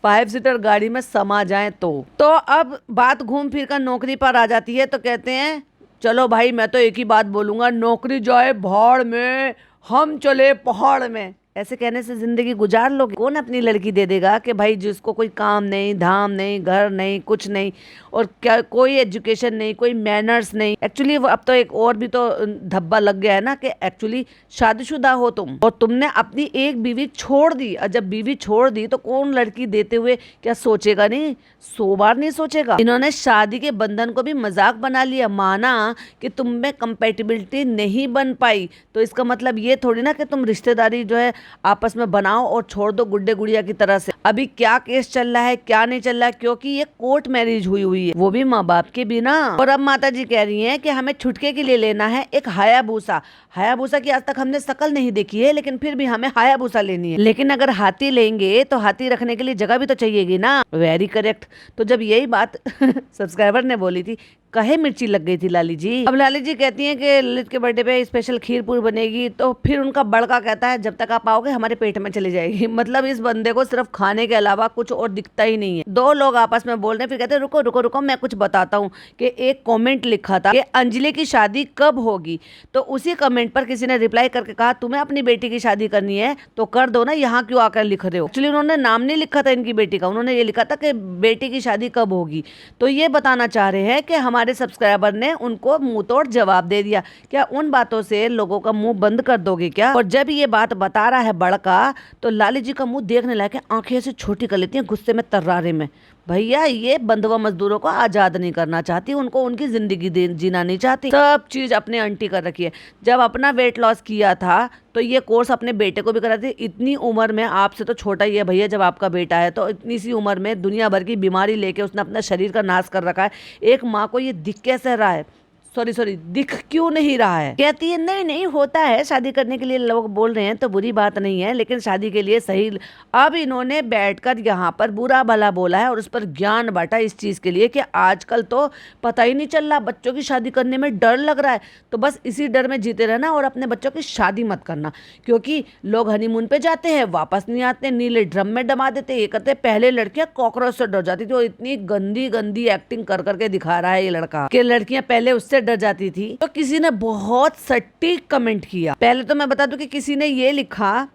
5 सीटर गाड़ी में समा जाए तो अब बात घूम फिर कर नौकरी पर आ जाती है। तो कहते हैं चलो भाई, मैं तो एक ही बात बोलूंगा, नौकरी जाए भाड़ में, हम चले पहाड़ में। ऐसे कहने से जिंदगी गुजार लोगे? कौन अपनी लड़की दे देगा कि भाई जिसको कोई काम नहीं, धाम नहीं, घर नहीं, कुछ नहीं, और क्या कोई एजुकेशन नहीं, कोई मैनर्स नहीं। एक्चुअली अब तो एक और भी तो धब्बा लग गया है ना कि एक्चुअली शादीशुदा हो तुम और तुमने अपनी एक बीवी छोड़ दी, और जब बीवी छोड़ दी तो कौन लड़की देते हुए क्या सोचेगा? नहीं, 100 बार नहीं सोचेगा। इन्होंने शादी के बंधन को भी मजाक बना लिया, माना कि तुम में कंपेटिबिलिटी नहीं बन पाई, तो इसका मतलब ये थोड़ी ना कि तुम रिश्तेदारी जो है आपस में बनाओ और छोड़ दो गुड्डे गुड़िया की तरह से। अभी क्या केस चल रहा है, क्या नहीं चल रहा है, क्योंकि ये कोर्ट मैरिज हुई हुई है, वो भी माँ बाप के बिना। और अब माता जी कह रही हैं कि हमें छुटके के लिए लेना है एक हायाबूसा। हायाबूसा की आज तक हमने शकल नहीं देखी है, लेकिन फिर भी हमें हायाबूसा लेनी है। लेकिन अगर हाथी लेंगे तो हाथी रखने के लिए जगह भी तो चाहिएगी ना। Very correct. तो जब यही बात सब्सक्राइबर ने बोली थी, कहे मिर्ची लग गई थी लाली जी। अब लाली जी कहती हैं कि ललित के बर्थडे पे स्पेशल खीर पूरी बनेगी, तो फिर उनका बड़का कहता है जब तक आप आओगे हमारे पेट में चली जाएगी। मतलब इस बंदे को सिर्फ खाने के अलावा कुछ और दिखता ही नहीं है। दो लोग आपस में बोल रहे हैं, फिर कहते हैं रुको रुको रुको, मैं कुछ बताता हूँ। कि एक कमेंट लिखा था कि अंजलि की शादी कब होगी, तो उसी कमेंट पर किसी ने रिप्लाई करके कहा तुम्हें अपनी बेटी की शादी करनी है तो कर दो ना, यहाँ क्यों आकर लिख रहे हो। एक्चुअली उन्होंने नाम नहीं लिखा था इनकी बेटी का, उन्होंने ये लिखा था कि बेटी की शादी कब होगी। तो ये बताना चाह रहे हैं कि हमारे सब्सक्राइबर ने उनको मुंह तोड़ जवाब दे दिया। क्या उन बातों से लोगों का मुंह बंद कर दोगे क्या? और जब ये बात बता रहा है बड़का, तो लाली जी का मुंह देखने लायक है, आंखें ऐसे छोटी कर लेती हैं गुस्से में, तर्रारे में। भैया ये बंधुआ मजदूरों को आजाद नहीं करना चाहती, उनको उनकी जिंदगी जीना नहीं चाहती, सब चीज अपने अंटी कर रखी है। जब अपना वेट लॉस किया था तो ये कोर्स अपने बेटे को भी करा दी। इतनी उम्र में, आपसे तो छोटा ही है भैया जब आपका बेटा है, तो इतनी सी उम्र में दुनिया भर की बीमारी लेके उसने अपना शरीर का नाश कर रखा है। एक माँ को ये दिख कैसे रहा है, सॉरी दिख क्यों नहीं रहा है? कहती है नहीं नहीं होता है, शादी करने के लिए लोग बोल रहे हैं तो बुरी बात नहीं है, लेकिन शादी के लिए सही। अब इन्होंने बैठकर यहाँ पर बुरा भला बोला है और उस पर ज्ञान बांटा इस चीज के लिए कि आजकल तो पता ही नहीं चल रहा, बच्चों की शादी करने में डर लग रहा है। तो बस इसी डर में जीते रहना और अपने बच्चों की शादी मत करना, क्योंकि लोग हनीमून पे जाते हैं, वापस नहीं आते, नीले ड्रम में डमा देते। ये कहते पहले लड़कियां कॉकरोच से डर जाती थी, और इतनी गंदी गंदी एक्टिंग कर करके दिखा रहा है ये लड़का कि लड़कियां पहले उससे डर जाती थी। तो किसी ने बहुत सटीक कमेंट किया। पहले तो मैं बता दूं कि किसी ने ये लिखा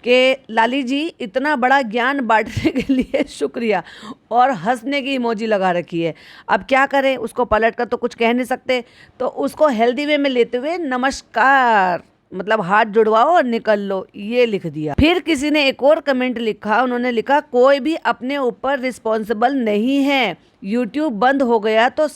कि लाली जी इतना बड़ा ज्ञान बांटने के लिए शुक्रिया, और हंसने की इमोजी लगा रखी है। अब क्या करें, उसको पलट कर तो कुछ कह नहीं सकते, तो उसको हेल्दी वे में लेते हुए नमस्कार, मतलब हाथ जुड़वाओ और निकल लो, ये लिख दिया। फिर किसी ने एक और कमेंट लिखा, उन्होंने लिखा कोई भी अपने ऊपर रिस्पॉन्सिबल नहीं है, यूट्यूब बंद हो गया तो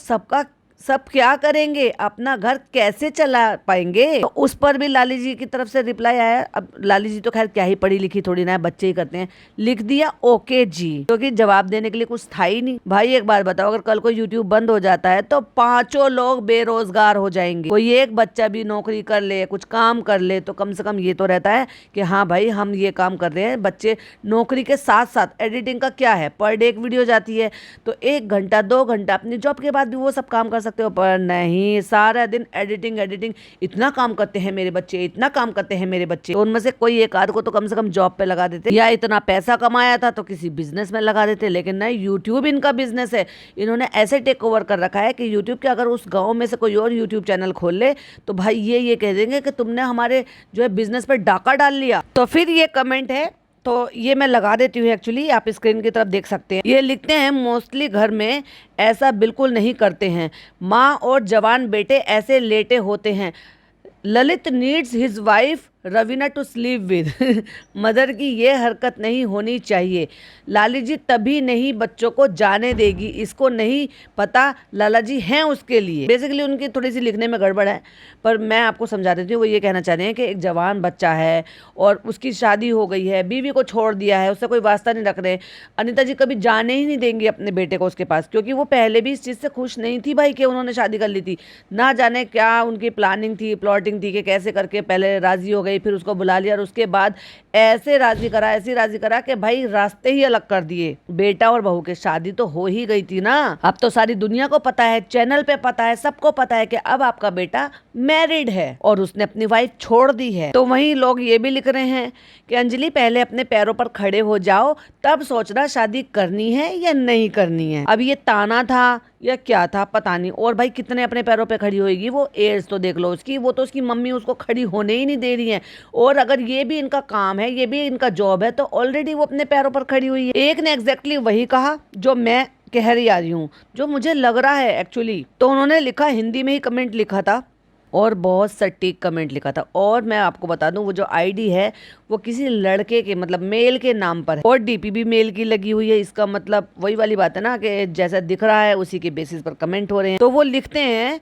सब क्या करेंगे, अपना घर कैसे चला पाएंगे। तो उस पर भी लाली जी की तरफ से रिप्लाई आया। अब लाली जी तो खैर क्या ही पढ़ी लिखी थोड़ी ना है, बच्चे ही करते हैं, लिख दिया ओके जी, क्योंकि जवाब देने के लिए कुछ था ही नहीं। भाई एक बार बताओ, अगर कल को यूट्यूब बंद हो जाता है तो 5 लोग बेरोजगार हो जाएंगे। कोई एक बच्चा भी नौकरी कर ले, कुछ काम कर ले, तो कम से कम ये तो रहता है कि हाँ भाई हम ये काम कर रहे हैं। बच्चे नौकरी के साथ साथ एडिटिंग का क्या है, पर डे एक वीडियो जाती है, तो 1 घंटा 2 घंटा अपनी जॉब के बाद भी वो सब काम कर सकते हो। पर नहीं, सारा दिन एडिटिंग। इतना काम करते हैं मेरे बच्चे, इतना काम करते हैं मेरे बच्चे। तो उनमें से कोई एक आध को तो कम से कम जॉब पे लगा देते, या इतना पैसा कमाया था तो किसी बिजनेस में लगा देते। लेकिन नहीं, यूट्यूब इनका बिजनेस है। इन्होंने ऐसे टेक ओवर कर रखा है कि यूट्यूब के अगर उस गाँव में से कोई और यूट्यूब चैनल खोल ले तो भाई ये कह देंगे कि तुमने हमारे जो है बिजनेस पर डाका डाल लिया। तो फिर ये कमेंट है, तो ये मैं लगा देती हूँ, एक्चुअली आप स्क्रीन की तरफ देख सकते हैं। ये लिखते हैं मोस्टली घर में ऐसा बिल्कुल नहीं करते हैं, माँ और जवान बेटे ऐसे लेटे होते हैं। Lalit needs his wife Raveena to sleep with. Mother की ये हरकत नहीं होनी चाहिए। लाली जी तभी नहीं बच्चों को जाने देगी, इसको नहीं पता लाला जी हैं उसके लिए। बेसिकली उनकी थोड़ी सी लिखने में गड़बड़ है, पर मैं आपको समझा देती हूँ। वो ये कहना चाह रहे हैं कि एक जवान बच्चा है और उसकी शादी हो गई है, बीवी को छोड़ दिया है, उससे कोई वास्ता नहीं रख रहे। अनीता जी कभी जाने ही नहीं देंगी अपने बेटे को उसके पास, क्योंकि वो पहले भी इस चीज़ से खुश नहीं थी भाई कि उन्होंने शादी कर ली थी। ना जाने क्या उनकी प्लानिंग थी, प्लॉटिंग थी कि कैसे करके पहले राजी हो गई, फिर उसको बुला लिया और उसके बाद ऐसे राजी करा कि भाई रास्ते ही अलग कर दिए। बेटा और बहू के शादी तो हो ही गई थी ना। अब तो सारी दुनिया को पता है, चैनल पे पता है, सबको पता है कि अब आपका बेटा मैरिड है और उसने अपनी वाइफ छोड़ दी है। तो वहीं लोग ये भी लिख रहे हैं कि अंजलि पहले अपने पैरों पर खड़े हो जाओ, तब सोचना शादी करनी है या नहीं करनी है। अब ये ताना था या क्या था पता नहीं। और भाई कितने अपने पैरों पे खड़ी होएगी वो, एज तो देख लो उसकी, वो तो उसकी मम्मी उसको खड़ी होने ही नहीं दे रही है। और अगर ये भी इनका काम है, ये भी इनका जॉब है, तो ऑलरेडी वो अपने पैरों पर खड़ी हुई है। एक ने एग्जैक्टली वही कहा जो मैं कह रही आ रही हूँ, जो मुझे लग रहा है एक्चुअली। तो उन्होंने लिखा, हिंदी में ही कमेंट लिखा था और बहुत सटीक कमेंट लिखा था। और मैं आपको बता दूं, वो जो आईडी है वो किसी लड़के के मतलब मेल के नाम पर है और डीपी भी मेल की लगी हुई है। इसका मतलब वही वाली बात है ना कि जैसा दिख रहा है उसी के बेसिस पर कमेंट हो रहे हैं। तो वो लिखते हैं,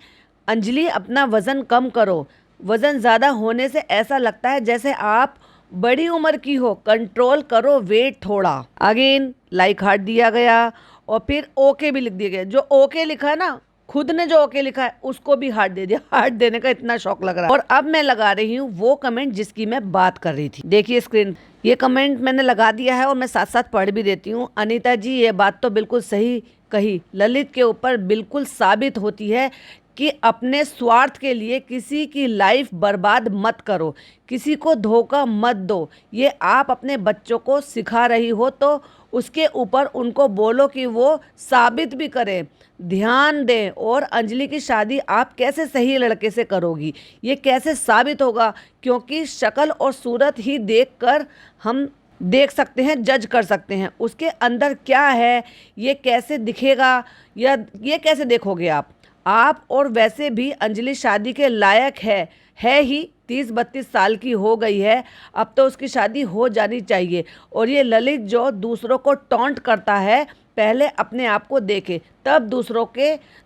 अंजलि अपना वजन कम करो, वजन ज्यादा होने से ऐसा लगता है जैसे आप बड़ी उम्र की हो, कंट्रोल करो वेट थोड़ा। अगेन लाइक हार्ट दिया गया और फिर ओके भी लिख दिया गया। जो ओके लिखा है ना, खुद ने जो ओके लिखा है उसको भी हार्ट दे दिया। हार्ट देने का इतना शौक लग रहा है। और अब मैं लगा रही हूँ वो कमेंट जिसकी मैं बात कर रही थी। देखिए स्क्रीन, ये कमेंट मैंने लगा दिया है और मैं साथ साथ पढ़ भी देती हूँ। अनीता जी, ये बात तो बिल्कुल सही कही, ललित के ऊपर बिल्कुल साबित होती है कि अपने स्वार्थ के लिए किसी की लाइफ बर्बाद मत करो, किसी को धोखा मत दो। ये आप अपने बच्चों को सिखा रही हो तो उसके ऊपर उनको बोलो कि वो साबित भी करें, ध्यान दें। और अंजलि की शादी आप कैसे सही लड़के से करोगी, ये कैसे साबित होगा? क्योंकि शक्ल और सूरत ही देखकर हम देख सकते हैं, जज कर सकते हैं उसके अंदर क्या है, ये कैसे दिखेगा या ये कैसे देखोगे आप। और वैसे भी अंजलि शादी के लायक है ही, 30-32 साल की हो गई है, अब तो उसकी शादी हो जानी चाहिए। और ये ललित जो दूसरों को टॉन्ट करता है, पहले अपने आप को देखे तब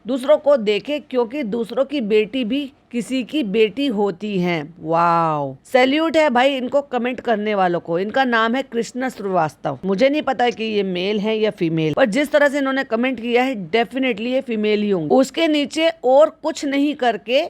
दूसरों को देखे, क्योंकि दूसरों की बेटी भी किसी की बेटी होती हैं। वाओ, सैल्यूट है भाई इनको कमेंट करने वालों को। इनका नाम है कृष्णा श्रीवास्तव। मुझे नहीं पता कि ये मेल है या फीमेल, पर जिस तरह से इन्होंने कमेंट किया है डेफिनेटली ये फीमेल ही होंगे। उसके नीचे और कुछ नहीं करके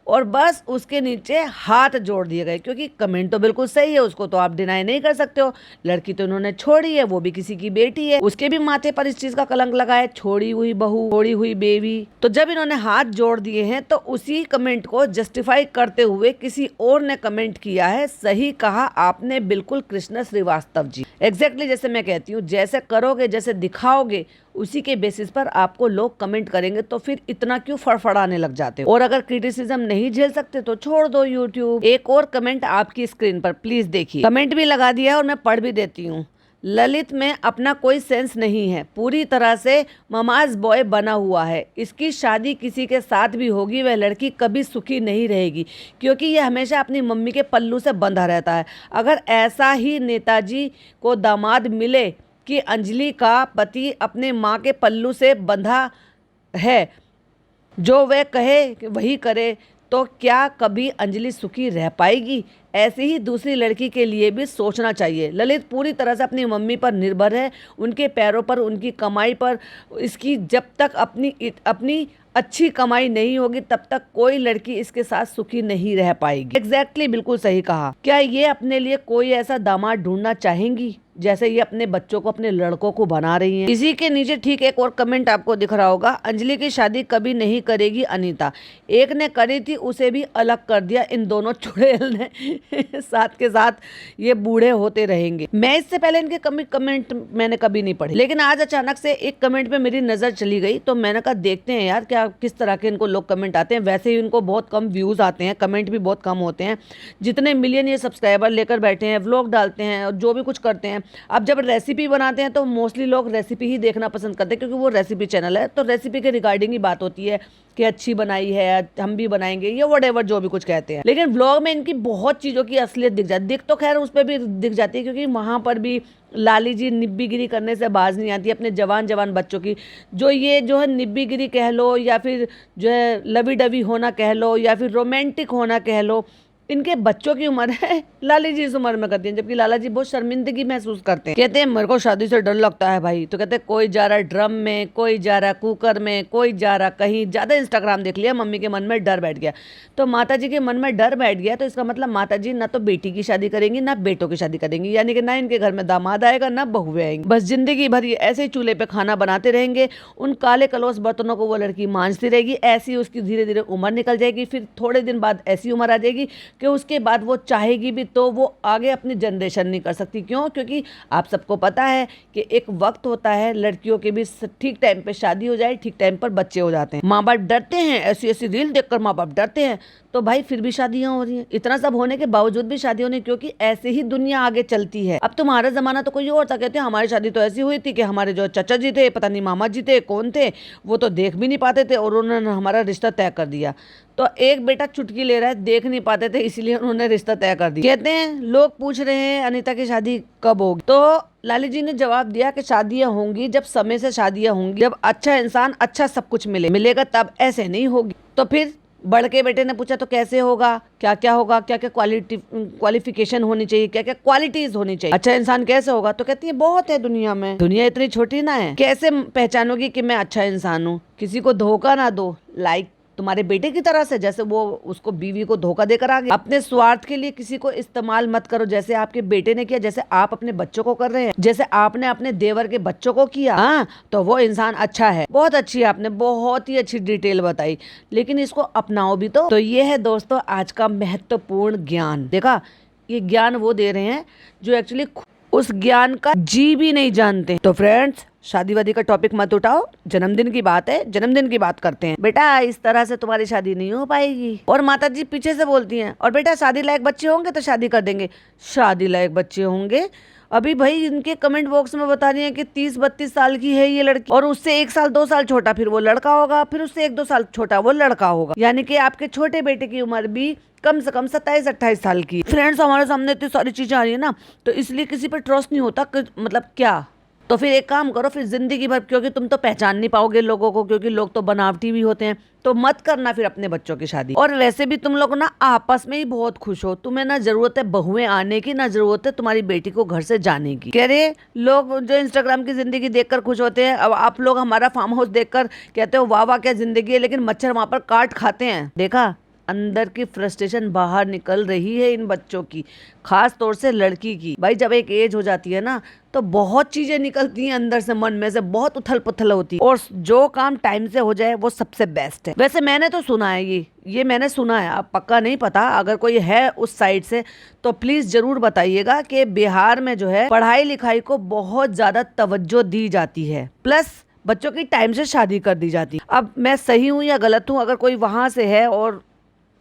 और बस उसके नीचे हाथ जोड़ दिए गए, क्योंकि कमेंट तो बिल्कुल सही है, उसको तो आप डिनाई नहीं कर सकते हो। लड़की तो इन्होंने छोड़ी है, वो भी किसी की बेटी है, उसके भी माथे पर इस चीज का कलंक लगा है, छोड़ी हुई बहू, छोड़ी हुई बेबी। तो जब इन्होंने हाथ जोड़ दिए हैं तो उसी कमेंट को जस्टिफाई करते हुए किसी और ने कमेंट किया है, सही कहा आपने बिल्कुल कृष्णा श्रीवास्तव जी। एग्जैक्टली जैसे मैं कहती हूँ, जैसे करोगे, जैसे दिखाओगे, उसी के बेसिस पर आपको लोग कमेंट करेंगे। तो फिर इतना क्यों फड़फड़ाने लग जाते हो? और अगर क्रिटिसिज्म नहीं झेल सकते तो छोड़ दो यूट्यूब। एक और कमेंट आपकी स्क्रीन पर प्लीज देखिए, कमेंट भी लगा दिया है और मैं पढ़ भी देती हूँ। ललित में अपना कोई सेंस नहीं है, पूरी तरह से ममाज बॉय बना हुआ है। इसकी शादी किसी के साथ भी होगी, वह लड़की कभी सुखी नहीं रहेगी, क्योंकि यह हमेशा अपनी मम्मी के पल्लू से बंधा रहता है। अगर ऐसा ही नेताजी को दामाद मिले कि अंजलि का पति अपने माँ के पल्लू से बंधा है, जो वह कहे वही करे, तो क्या कभी अंजलि सुखी रह पाएगी? ऐसे ही दूसरी लड़की के लिए भी सोचना चाहिए। ललित पूरी तरह से अपनी मम्मी पर निर्भर है, उनके पैरों पर, उनकी कमाई पर। इसकी जब तक अपनी अच्छी कमाई नहीं होगी तब तक कोई लड़की इसके साथ सुखी नहीं रह पाएगी। एग्जैक्टली बिल्कुल सही कहा। क्या ये अपने लिए कोई ऐसा दामाद ढूंढना चाहेंगी जैसे ये अपने बच्चों को, अपने लड़कों को बना रही हैं? इसी के नीचे ठीक एक और कमेंट आपको दिख रहा होगा, अंजलि की शादी कभी नहीं करेगी अनीता। एक ने करी थी, उसे भी अलग कर दिया इन दोनों चुड़ैल ने। साथ के साथ ये बूढ़े होते रहेंगे। मैं इससे पहले इनके कमेंट मैंने कभी नहीं पढ़े, लेकिन आज अचानक से एक कमेंट पे मेरी नजर चली गई, तो मैंने कहा देखते हैं यार क्या किस तरह के इनको लोग कमेंट आते हैं। वैसे ही इनको बहुत कम व्यूज आते हैं, कमेंट भी बहुत कम होते हैं। जितने मिलियन ये सब्सक्राइबर लेकर बैठे हैं, व्लॉग डालते हैं और जो भी कुछ करते हैं, अब जब रेसिपी बनाते हैं तो मोस्टली लोग रेसिपी ही देखना पसंद करते हैं, क्योंकि वो रेसिपी चैनल है, तो रेसिपी के रिगार्डिंग ही बात होती है कि अच्छी बनाई है, हम भी बनाएंगे, ये व्हाटएवर जो भी कुछ कहते हैं। लेकिन व्लॉग में इनकी बहुत चीज़ों की असलियत दिख तो खैर उस पर भी दिख जाती है, क्योंकि वहाँ पर भी लाली जी निब्बीगिरी करने से बाज नहीं आती अपने जवान बच्चों की। जो है निब्बीगिरी कह लो, या फिर जो है लवी डवी होना कह लो, या फिर रोमांटिक होना कह लो, इनके बच्चों की उम्र है, लाली जी इस उम्र में करती हैं, जबकि लाला जी बहुत शर्मिंदगी महसूस करते हैं। कहते हैं मेरे को शादी से डर लगता है भाई, तो कहते हैं कोई जा रहा है ड्रम में, कोई जा रहा है कुकर में, कोई जा रहा कहीं। ज़्यादा इंस्टाग्राम देख लिया, मम्मी के मन में डर बैठ गया। तो माता जी के मन में डर बैठ गया, तो इसका मतलब माता जी ना तो बेटी की शादी करेंगी, ना बेटों की शादी करेंगी, यानी कि ना इनके घर में दामाद आएगा, ना बहुएं आएंगी। बस जिंदगी भर ये ऐसे ही चूल्हे पे खाना बनाते रहेंगे, उन काले कलोस बर्तनों को वो लड़की मांझती रहेगी। ऐसी उसकी धीरे धीरे उम्र निकल जाएगी, फिर थोड़े दिन बाद ऐसी उम्र आ जाएगी कि उसके बाद वो चाहेगी भी तो वो आगे अपनी जनरेशन नहीं कर सकती। क्यों? क्योंकि आप सबको पता है कि एक वक्त होता है लड़कियों के भी ठीक टाइम पे शादी हो जाए, ठीक टाइम पर बच्चे हो जाते हैं। माँ बाप डरते हैं, ऐसी ऐसी रील देखकर माँ बाप डरते हैं, तो भाई फिर भी शादियां हो रही हैं। इतना सब होने के बावजूद भी शादी होनी, क्योंकि ऐसे ही दुनिया आगे चलती है। अब तुम्हारा जमाना तो कोई और था। कहते हैं हमारी शादी तो ऐसी हुई थी कि हमारे जो चाचा जी थे, पता नहीं मामा जी थे, कौन थे, वो तो देख भी नहीं पाते थे और उन्होंने हमारा रिश्ता तय कर दिया। तो एक बेटा चुटकी ले रहा है, देख नहीं पाते थे इसलिए उन्होंने रिश्ता तय कर दिया। कहते हैं लोग पूछ रहे हैं अनीता की शादी कब होगी, तो लाली जी ने जवाब दिया कि शादियां होंगी जब समय से शादियां होंगी, जब अच्छा इंसान अच्छा सब कुछ मिलेगा तब, ऐसे नहीं होगी। तो फिर बड़ के बेटे ने पूछा तो कैसे होगा, क्या क्या होगा, क्या क्या क्वालिफिकेशन होनी चाहिए, क्या क्या क्वालिटीज होनी चाहिए, अच्छा इंसान कैसे होगा। तो कहती है बहुत है दुनिया में, दुनिया इतनी छोटी ना है, कैसे पहचानोगी कि मैं अच्छा इंसान हूँ। किसी को धोखा ना दो, लाइक तुम्हारे बेटे की तरह से, जैसे वो उसको बीवी को धोखा देकर आ गया। अपने स्वार्थ के लिए किसी को इस्तेमाल मत करो, जैसे आपके बेटे ने किया, जैसे आप अपने बच्चों को कर रहे हैं, जैसे आपने अपने देवर के बच्चों को किया। हाँ, तो वो इंसान अच्छा है। बहुत अच्छी, आपने बहुत ही अच्छी डिटेल बताई, लेकिन इसको अपनाओ भी तो ये है दोस्तों आज का महत्वपूर्ण ज्ञान। देखा, ये ज्ञान वो दे रहे हैं जो एक्चुअली उस ज्ञान का जी भी नहीं जानते। तो फ्रेंड्स, शादी वादी का टॉपिक मत उठाओ, जन्मदिन की बात है, जन्मदिन की बात करते हैं। बेटा इस तरह से तुम्हारी शादी नहीं हो पाएगी। और माता जी पीछे से बोलती हैं, और बेटा शादी लायक बच्चे होंगे तो शादी कर देंगे। शादी लायक बच्चे होंगे, अभी भाई इनके कमेंट बॉक्स में बता रही हैं कि 30-32 साल की है ये लड़की, और उससे 1 साल 2 साल छोटा फिर वो लड़का होगा, फिर उससे 1-2 साल छोटा वो लड़का होगा। यानी कि आपके छोटे बेटे की उम्र भी कम से कम 27-28 साल की। फ्रेंड्स, हमारे सामने इतनी सारी चीजें आ रही है ना, तो इसलिए किसी पर ट्रस्ट नहीं होता कि मतलब क्या। तो फिर एक काम करो, फिर जिंदगी भर, क्योंकि तुम तो पहचान नहीं पाओगे लोगों को, क्योंकि लोग तो बनावटी भी होते हैं, तो मत करना फिर अपने बच्चों की शादी। और वैसे भी तुम लोग ना आपस में ही बहुत खुश हो, तुम्हें ना जरूरत है बहुएं आने की, ना जरूरत है तुम्हारी बेटी को घर से जाने की। कह रहे लोग जो इंस्टाग्राम की जिंदगी देखकर खुश होते हैं, अब आप लोग हमारा फार्म हाउस देखकर कहते हो वाह वाह क्या जिंदगी है, लेकिन मच्छर वहां पर काट खाते हैं। देखा, अंदर की फ्रस्ट्रेशन बाहर निकल रही है इन बच्चों की, खास तौर से लड़की की। भाई जब एक एज हो जाती है ना, तो बहुत चीजें निकलती हैं अंदर से, मन में से बहुत उथल पुथल होती है, और जो काम टाइम से हो जाए वो सबसे बेस्ट है। वैसे मैंने तो सुना है, ये मैंने सुना है, अब पक्का नहीं पता, अगर कोई है उस साइड से तो प्लीज जरूर बताइएगा कि बिहार में जो है पढ़ाई लिखाई को बहुत ज्यादा तवज्जो दी जाती है, प्लस बच्चों की टाइम से शादी कर दी जाती है। अब मैं सही हूँ या गलत हूँ, अगर कोई वहां से है और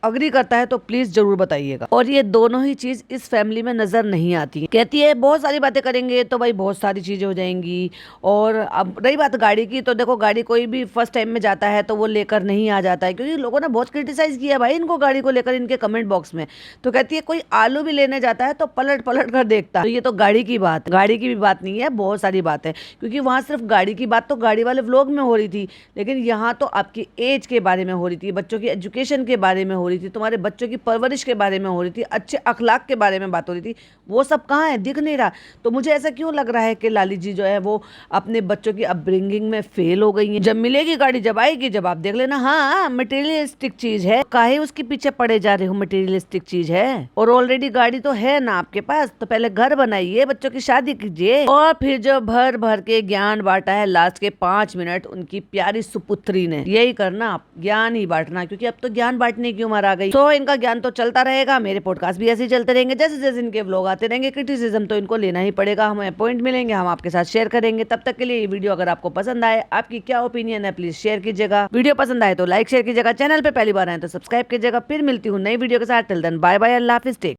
अग्री करता है तो प्लीज जरूर बताइएगा। और ये दोनों ही चीज इस फैमिली में नजर नहीं आती। कहती है बहुत सारी बातें करेंगे तो भाई बहुत सारी चीजें हो जाएंगी। और अब रही बात गाड़ी की, तो देखो गाड़ी कोई भी फर्स्ट टाइम में जाता है तो वो लेकर नहीं आ जाता है, क्योंकि लोगों ने बहुत क्रिटिसाइज किया भाई इनको गाड़ी को लेकर इनके कमेंट बॉक्स में। तो कहती है कोई आलू भी लेने जाता है तो पलट पलट कर देखता है। तो ये तो गाड़ी की भी बात नहीं है, बहुत सारी बात है, क्योंकि वहां सिर्फ गाड़ी की बात तो गाड़ी वाले व्लॉग में हो रही थी, लेकिन यहाँ तो आपकी एज के बारे में हो रही थी, बच्चों की एजुकेशन के बारे में हो रही थी, तुम्हारे बच्चों की परवरिश के बारे में हो रही थी, अच्छे अखलाक के बारे में बात हो रही थी। वो सब कहाँ है, दिख नहीं रहा। तो मुझे ऐसा क्यों लग रहा है कि लाली जी जो है वो अपने बच्चों की अपब्रिंगिंग में फेल हो गई हैं। जब मिलेगी गाड़ी, जब आएगी, जब आप देख लेना, हाँ मटेरियलिस्टिक चीज है, काहे उसके पीछे पड़े जा रहे हो, मटेरियलिस्टिक चीज है और ऑलरेडी गाड़ी तो है ना आपके पास, तो पहले घर बनाइए, बच्चों की शादी कीजिए। और फिर जो भर भर के ज्ञान बांटा है लास्ट के 5 मिनट उनकी प्यारी सुपुत्री ने, यही करना आप, ज्ञान ही बांटना, क्योंकि अब तो ज्ञान बांटने की उम्र आ गई। तो इनका ज्ञान तो चलता रहेगा, मेरे पॉडकास्ट भी ऐसे ही चलते रहेंगे, जैसे जैसे इनके व्लॉग आते रहेंगे। क्रिटिसिज्म तो इनको लेना ही पड़ेगा, हमें पॉइंट मिलेंगे, हम आपके साथ शेयर करेंगे। तब तक के लिए ये वीडियो अगर आपको पसंद आए, आपकी क्या ओपिनियन है प्लीज शेयर कीजिएगा। वीडियो पसंद आए तो लाइक शेयर कीजिएगा, चैनल पे पहली बार आए तो सब्सक्राइब कीजिएगा। फिर मिलती हूँ नई वीडियो के साथ, टिल देन बाय बाय, अल्लाह हाफिज़, टेक